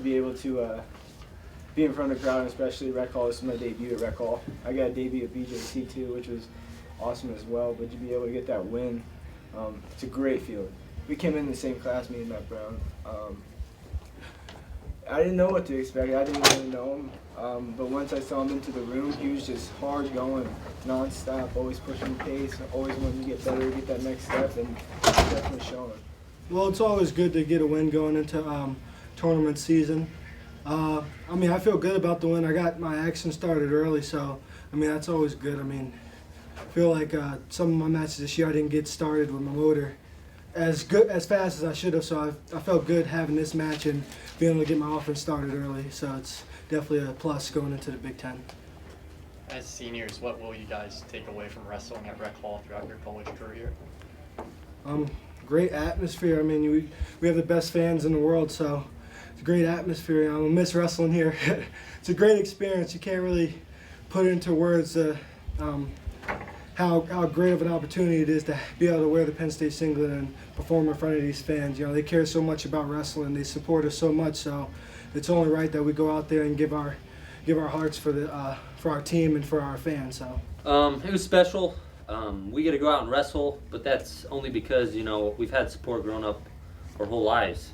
be able to be in front of the crowd, and especially Rec Hall. This is my debut at Rec Hall. I got a debut at BJC too, which was awesome as well. But to be able to get that win, it's a great feeling. We came in the same class, me and Matt Brown. I didn't know what to expect. I didn't really know him. But once I saw him into the room, he was just hard going, nonstop, always pushing the pace, always wanting to get better, get that next step, and definitely showing. Well, it's always good to get a win going into tournament season. I mean, I feel good about the win. I got my action started early, so, I mean, that's always good. I mean, I feel like some of my matches this year I didn't get started with my motor as fast as I should have, so I felt good having this match and being able to get my offense started early. So it's definitely a plus going into the Big Ten. As seniors, what will you guys take away from wrestling at Rec Hall throughout your college career? Great atmosphere. I mean, we have the best fans in the world, so it's a great atmosphere. I'm gonna miss wrestling here. It's a great experience. You can't really put it into words how great of an opportunity it is to be able to wear the Penn State singlet and perform in front of these fans. You know, they care so much about wrestling. They support us so much. So it's only right that we go out there and give our hearts for our team and for our fans. So it was special. We get to go out and wrestle, but that's only because, you know, we've had support growing up our whole lives.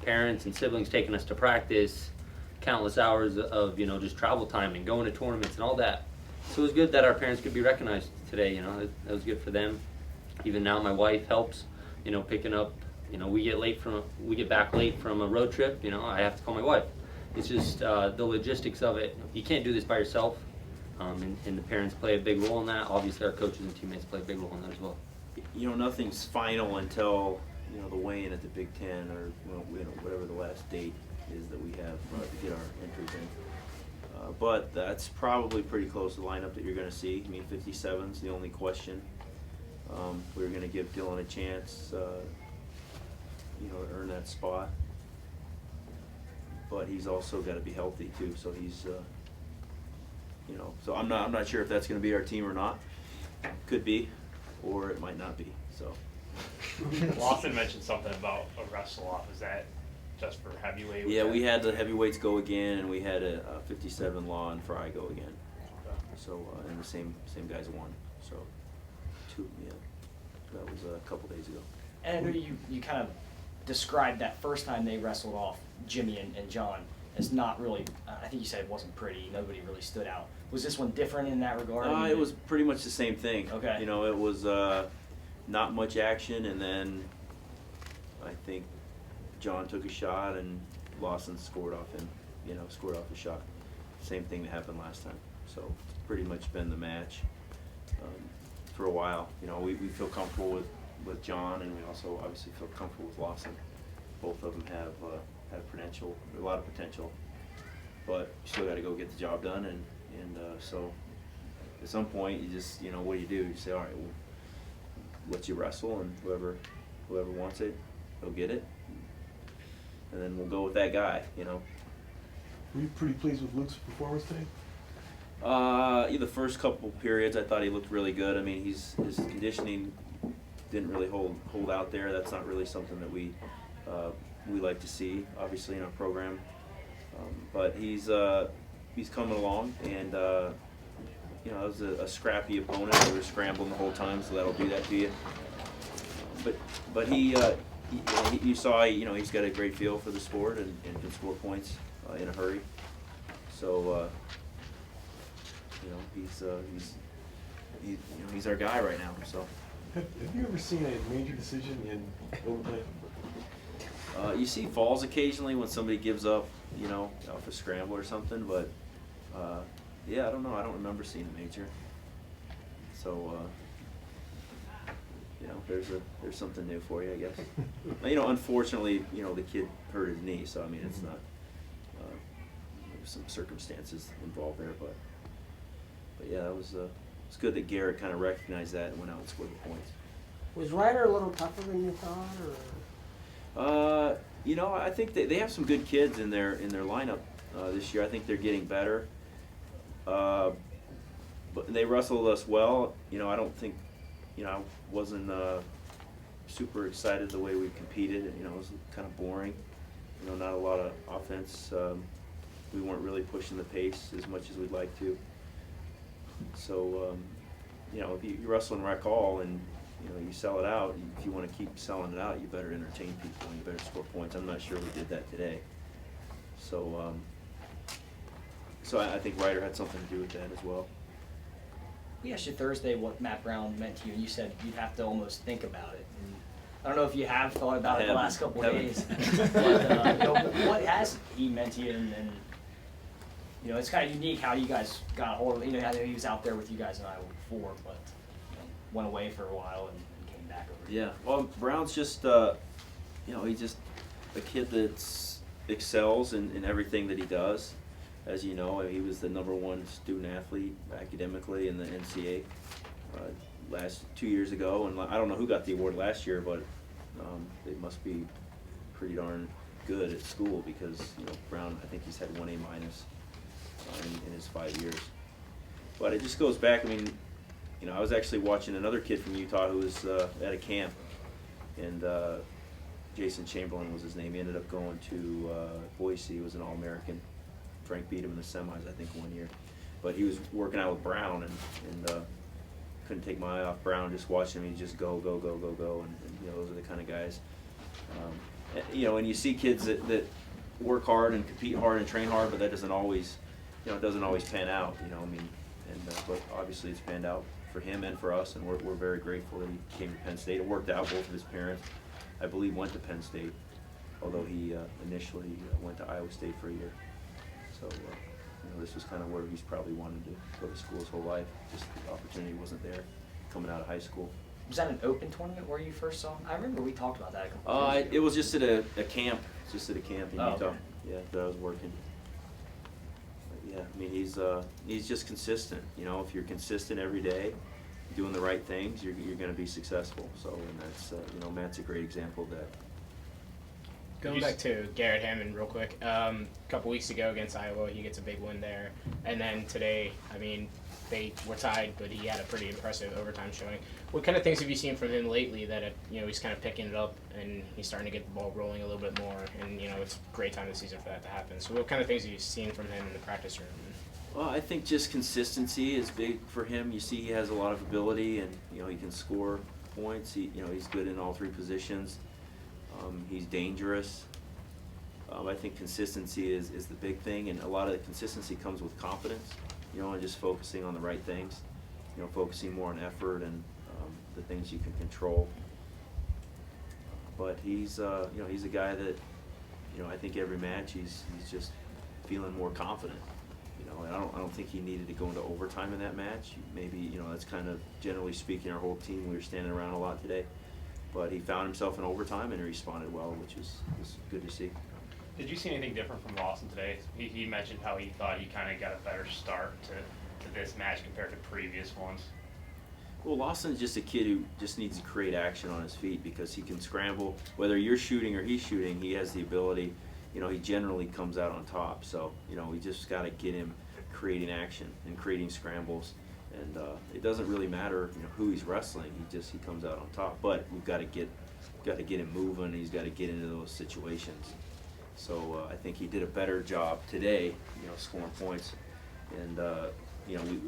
Parents and siblings taking us to practice, countless hours of, you know, just travel time and going to tournaments and all that. So it was good that our parents could be recognized today, you know. That was good for them. Even now my wife helps, you know, picking up, you know, we get back late from a road trip, you know, I have to call my wife. It's just the logistics of it. You can't do this by yourself. And the parents play a big role in that. Obviously, our coaches and teammates play a big role in that as well. You know, nothing's final until, you know, the weigh-in at the Big Ten or, you know, whatever the last date is that we have to get our entries in. But that's probably pretty close to the lineup that you're going to see. I mean, 57's the only question. We're going to give Dylan a chance, you know, to earn that spot. But he's also got to be healthy too. So he's, you know, so I'm not sure if that's going to be our team or not. Could be, or it might not be. So. Lawson mentioned something about a wrestle off. Is that just for heavyweight? Yeah, we had the heavyweights go again, and we had a 57 Law and Fry go again. Okay. So and the same guys won. So yeah, that was a couple days ago. And I know you kind of described that first time they wrestled off Jimmy and John as not really. I think you said it wasn't pretty. Nobody really stood out. Was this one different in that regard? It was pretty much the same thing. Okay. You know, it was not much action, and then I think John took a shot, and Lawson scored off him. You know, scored off the shot. Same thing that happened last time. So it's pretty much been the match for a while. You know, we feel comfortable with John, and we also obviously feel comfortable with Lawson. Both of them have potential, a lot of potential, but you still got to go get the job done, and so at some point you just, you know, what do? You say, all right, we'll let you wrestle, and whoever wants it, they'll get it, and then we'll go with that guy, you know. Were you pretty pleased with Luke's performance today? The first couple periods I thought he looked really good. I mean, his conditioning didn't really hold out there. That's not really something that we like to see, obviously, in our program. But he's coming along, and you know, it was a scrappy opponent. They were scrambling the whole time, so that'll do that to you. But he you saw, you know, he's got a great feel for the sport and can score points in a hurry. So you know, he's our guy right now. So. Have you ever seen a major decision in overtime? You see falls occasionally when somebody gives up, you know, off a scramble or something, but yeah, I don't know. I don't remember seeing a major. So you know, there's something new for you, I guess. You know, unfortunately, you know, the kid hurt his knee, so I mean, it's not. There's some circumstances involved there, but yeah, it was good that Garrett kind of recognized that and went out and scored the points. Was Ryder a little tougher than you thought, or? You know, I think they have some good kids in their lineup this year. I think they're getting better. But they wrestled us well. You know, I don't think, you know, I wasn't super excited the way we competed. You know, it was kind of boring. not a lot of offense. We weren't really pushing the pace as much as we'd like to. So, if you wrestle in rec all and you sell it out, if you want to keep selling it out, you better entertain people and you better score points. I'm not sure we did that today. So, I think Ryder had something to do with that as well. We asked you Thursday what Matt Brown meant to you, and you said you'd have to almost think about it. And I don't know if you have thought about it the last couple of days. But, what has he meant to you? And it's kind of unique how you guys got a hold of it. I know he was out there with you guys in Iowa before, but went away for a while and came back over. Yeah, well, Brown's just, he's just a kid that excels in everything that he does. As you know, he was the #1 student athlete academically in the NCAA last 2 years ago, and I don't know who got the award last year, but they must be pretty darn good at school because Brown, I think he's had 1 A- in his 5 years. But it just goes back. I mean, I was actually watching another kid from Utah who was at a camp, and Jason Chamberlain was his name. He ended up going to Boise. He was an All-American. Frank beat him in the semis, I think, 1 year. But he was working out with Brown, and couldn't take my eye off Brown. Just watching him, he just go, go, go, go, go, and those are the kind of guys. And you see kids that work hard and compete hard and train hard, but that doesn't always, it doesn't always pan out. But obviously it's panned out for him and for us, and we're very grateful that he came to Penn State. It worked out. Both of his parents, I believe, went to Penn State, although he initially went to Iowa State for a year. So, this was kind of where he's probably wanted to go to school his whole life. Just the opportunity wasn't there coming out of high school. Was that an open tournament where you first saw him? I remember we talked about that a couple of years ago. It was just at a camp, in Utah. Okay. Yeah, that I was working. But yeah, I mean, he's just consistent. If you're consistent every day, doing the right things, you're going to be successful. So, and that's Matt's a great example of that. Going back to Garrett Hammond real quick, a couple weeks ago against Iowa, he gets a big win there. And then today, I mean, they were tied, but he had a pretty impressive overtime showing. What kind of things have you seen from him lately that, he's kind of picking it up and he's starting to get the ball rolling a little bit more? And, it's a great time of the season for that to happen. So what kind of things have you seen from him in the practice room? Well, I think just consistency is big for him. You see he has a lot of ability and, he can score points. He's good in all 3 positions. He's dangerous. I think consistency is the big thing, and a lot of the consistency comes with confidence, and just focusing on the right things, focusing more on effort and the things you can control. But he's a guy that, I think every match he's just feeling more confident. And I don't think he needed to go into overtime in that match. Maybe, that's kind of, generally speaking, our whole team, we were standing around a lot today. But he found himself in overtime and he responded well, which was good to see. Did you see anything different from Lawson today? He mentioned how he thought he kind of got a better start to this match compared to previous ones. Well, Lawson's just a kid who just needs to create action on his feet because he can scramble. Whether you're shooting or he's shooting, he has the ability. He generally comes out on top. So, we just got to get him creating action and creating scrambles. And it doesn't really matter, who he's wrestling. He comes out on top. But we've got to get him moving. He's got to get into those situations. So I think he did a better job today, scoring points. And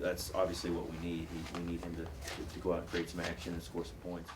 that's obviously what we need. We need him to go out and create some action and score some points.